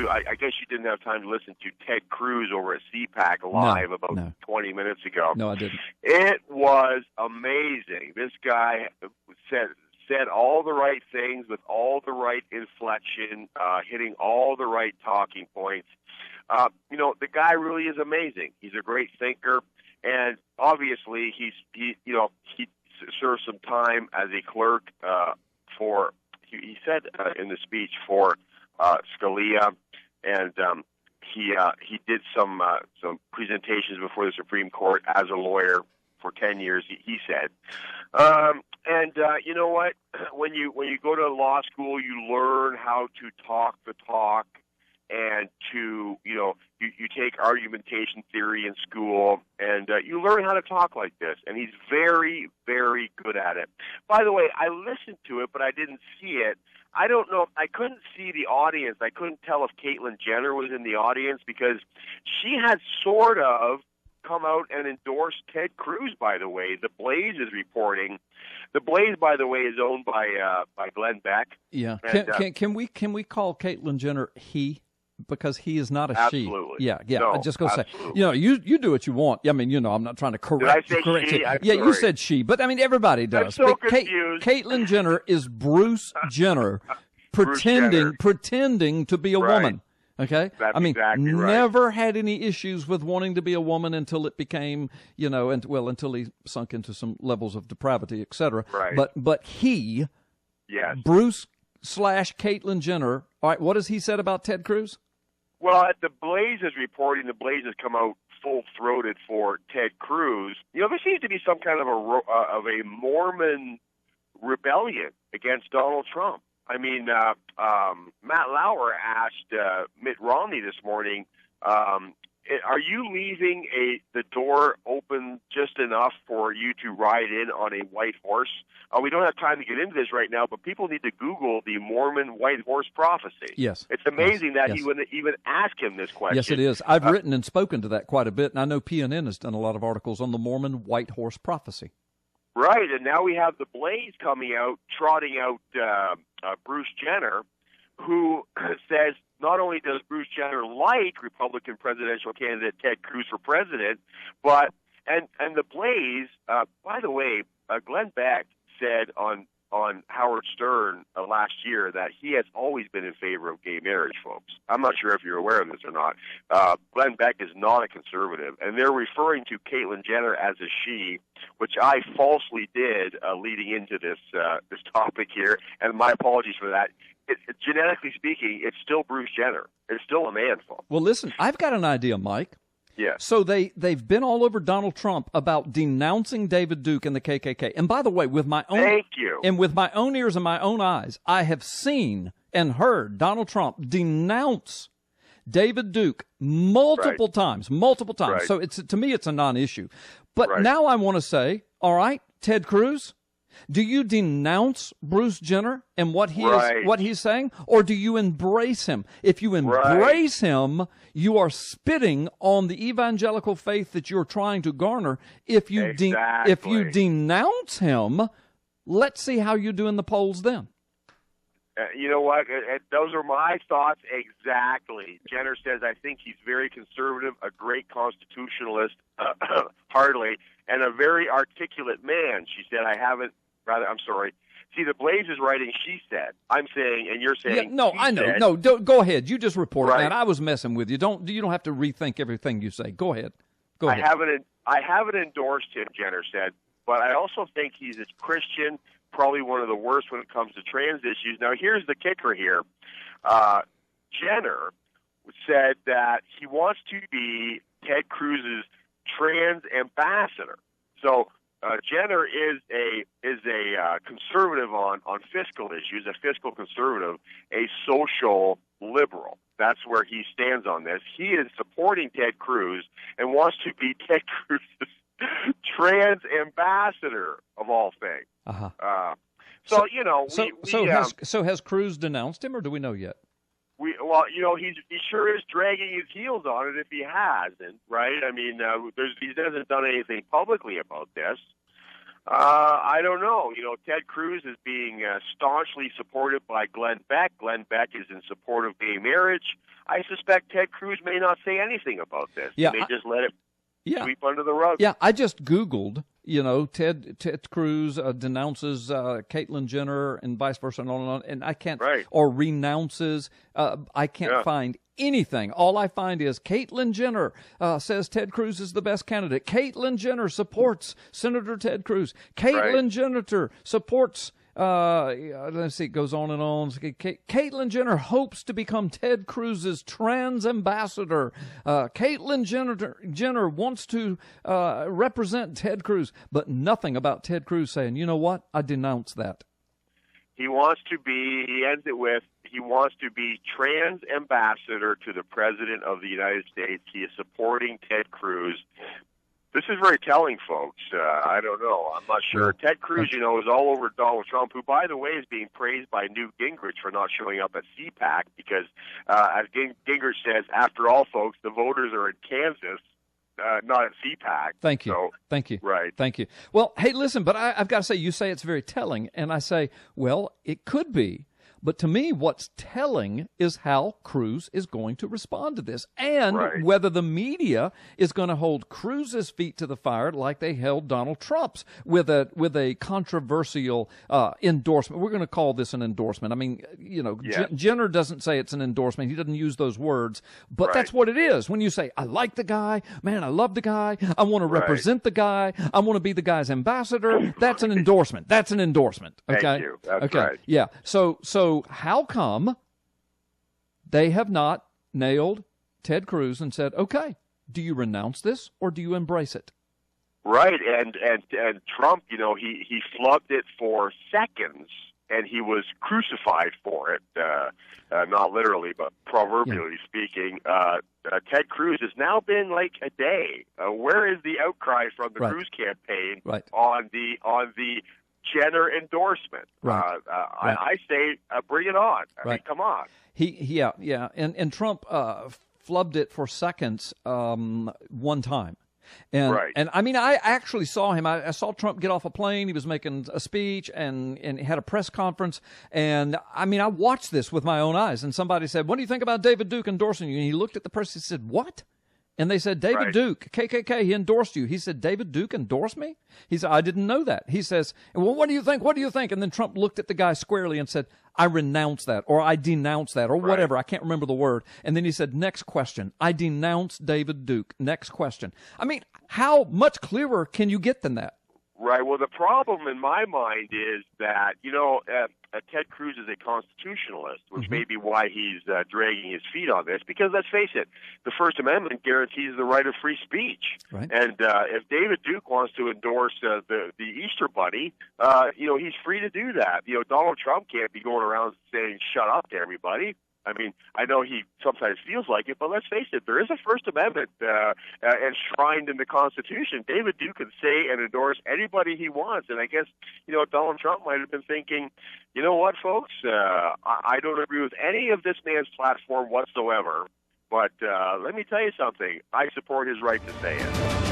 to, I guess you didn't have time to listen to Ted Cruz over at CPAC live about 20 minutes ago. No, I didn't. It was amazing. This guy said all the right things with all the right inflection, hitting all the right talking points. The guy really is amazing. He's a great thinker, and obviously he served some time as a clerk for. He said in the speech for Scalia, and he did some presentations before the Supreme Court as a lawyer for 10 years. He said, and you know what? When you go to law school, you learn how to talk the talk, and to you take argumentation theory in school, and you learn how to talk like this. And he's very, very good at it. By the way, I listened to it, but I didn't see it. I don't know. I couldn't see the audience. I couldn't tell if Caitlyn Jenner was in the audience because she had sort of come out and endorsed Ted Cruz, by the way. The Blaze is reporting. The Blaze, by the way, is owned by Glenn Beck. Yeah. And, can we call Caitlyn Jenner he? Because he is not a absolutely. she. Yeah. No, I just go say, absolutely. you do what you want. I mean, I'm not trying to correct. Did I say she? you. I'm Yeah, sorry. you said she, but I mean everybody does. I'm so But confused. Caitlyn Jenner is Bruce Jenner, pretending to be a Right. woman. Okay, That's I mean, exactly right. never had any issues with wanting to be a woman until it became, until he sunk into some levels of depravity, etc. Right. But he, Yes. Bruce / Caitlyn Jenner. All right, what has he said about Ted Cruz? Well, at the Blaze is reporting, the Blaze has come out full-throated for Ted Cruz. There seems to be some kind of a Mormon rebellion against Donald Trump. I mean, Matt Lauer asked Mitt Romney this morning, are you leaving the door open just enough for you to ride in on a white horse? We don't have time to get into this right now, but people need to Google the Mormon white horse prophecy. Yes. It's amazing that yes. he would even ask him this question. Yes, it is. I've written and spoken to that quite a bit, and I know PNN has done a lot of articles on the Mormon white horse prophecy. Right, and now we have the Blaze coming out, trotting out Bruce Jenner, who says not only does Bruce Jenner like Republican presidential candidate Ted Cruz for president, but and the Blaze, by the way, Glenn Beck said on Howard Stern last year that he has always been in favor of gay marriage, folks. I'm not sure if you're aware of this or not. Glenn Beck is not a conservative, and they're referring to Caitlyn Jenner as a she, which I falsely did leading into this topic here, and my apologies for that. Genetically speaking, it's still Bruce Jenner. It's still a man, folks. Well, listen, I've got an idea, Mike. Yeah. So they've been all over Donald Trump about denouncing David Duke and the KKK. And by the way, with my own ears and my own eyes, I have seen and heard Donald Trump denounce David Duke multiple times. Right. So to me, it's a non-issue. But Right. now I want to say, all right, Ted Cruz, do you denounce Bruce Jenner and what he's saying, or do you embrace him? If you embrace him, you are spitting on the evangelical faith that you're trying to garner. If you denounce him, let's see how you do in the polls then. You know what? Those are my thoughts exactly. Jenner says, I think he's very conservative, a great constitutionalist, hardly, and a very articulate man. She said, I'm sorry. See, the Blaze is writing, she said. I'm saying, and you're saying, yeah, no, I know. Said. No, go ahead. You just report it, Right. man. I was messing with you. You don't have to rethink everything you say. Go ahead. I haven't endorsed him, Jenner said, but I also think he's a Christian, probably one of the worst when it comes to trans issues. Now, here's the kicker here. Jenner said that he wants to be Ted Cruz's trans ambassador. So Jenner is a conservative on fiscal issues, a fiscal conservative, a social liberal. That's where he stands on this. He is supporting Ted Cruz and wants to be Ted Cruz's trans ambassador of all things. Uh-huh. So has Cruz denounced him, or do we know yet? He sure is dragging his heels on it if he hasn't, right? I mean, he hasn't done anything publicly about this. I don't know. Ted Cruz is being staunchly supported by Glenn Beck. Glenn Beck is in support of gay marriage. I suspect Ted Cruz may not say anything about this. He may just let it sweep under the rug. Yeah, I just Googled, Ted Cruz denounces Caitlyn Jenner and vice versa and on, and I can't, or renounces. I can't find anything. All I find is Caitlyn Jenner says Ted Cruz is the best candidate. Caitlyn Jenner supports Senator Ted Cruz. Caitlyn Jenner supports. Let's see, it goes on and on. Caitlyn Jenner hopes to become Ted Cruz's trans ambassador. Caitlyn Jenner wants to represent Ted Cruz, but nothing about Ted Cruz saying, you know what, I denounce that. He wants to be, he ends it with, he wants to be trans ambassador to the President of the United States. He is supporting Ted Cruz. This is very telling, folks. I don't know. I'm not sure. Ted Cruz, is all over Donald Trump, who, by the way, is being praised by Newt Gingrich for not showing up at CPAC because, as Gingrich says, after all, folks, the voters are in Kansas, not at CPAC. Thank you. So, Thank you. Right. Thank you. Well, hey, listen, but I've got to say, you say it's very telling, and I say, well, it could be. But to me, what's telling is how Cruz is going to respond to this and whether the media is going to hold Cruz's feet to the fire like they held Donald Trump's with a controversial endorsement. We're going to call this an endorsement. I mean, Jenner doesn't say it's an endorsement. He doesn't use those words, but that's what it is. When you say, I like the guy, man, I love the guy, I want to represent the guy, I want to be the guy's ambassador, that's an endorsement. That's an endorsement. Okay? Thank you. That's right. Yeah. So how come they have not nailed Ted Cruz and said, okay, do you renounce this or do you embrace it? Right, and Trump, he flubbed it for seconds, and he was crucified for it, not literally, but proverbially speaking. Ted Cruz has now been like a day. Where is the outcry from the Cruz campaign on the Jenner endorsement? I say, bring it on. I mean, come on. And Trump flubbed it for seconds one time. And I mean, I actually saw him. I saw Trump get off a plane. He was making a speech and had a press conference. And I mean, I watched this with my own eyes. And somebody said, "What do you think about David Duke endorsing you?" And he looked at the press and said, "What?" And they said, David Duke, KKK, he endorsed you. He said, David Duke endorsed me? He said, I didn't know that. He says, well, what do you think? What do you think? And then Trump looked at the guy squarely and said, I renounce that, or I denounce that, or whatever. I can't remember the word. And then he said, next question. I denounce David Duke. Next question. I mean, how much clearer can you get than that? Right. Well, the problem in my mind is that, Ted Cruz is a constitutionalist, which may be why he's dragging his feet on this, because let's face it, the First Amendment guarantees the right of free speech. Right. And if David Duke wants to endorse the Easter Bunny, he's free to do that. Donald Trump can't be going around saying, shut up to everybody. I mean, I know he sometimes feels like it, but let's face it, there is a First Amendment enshrined in the Constitution. David Duke can say and endorse anybody he wants, and I guess, Donald Trump might have been thinking, you know what, folks, I don't agree with any of this man's platform whatsoever, but let me tell you something, I support his right to say it.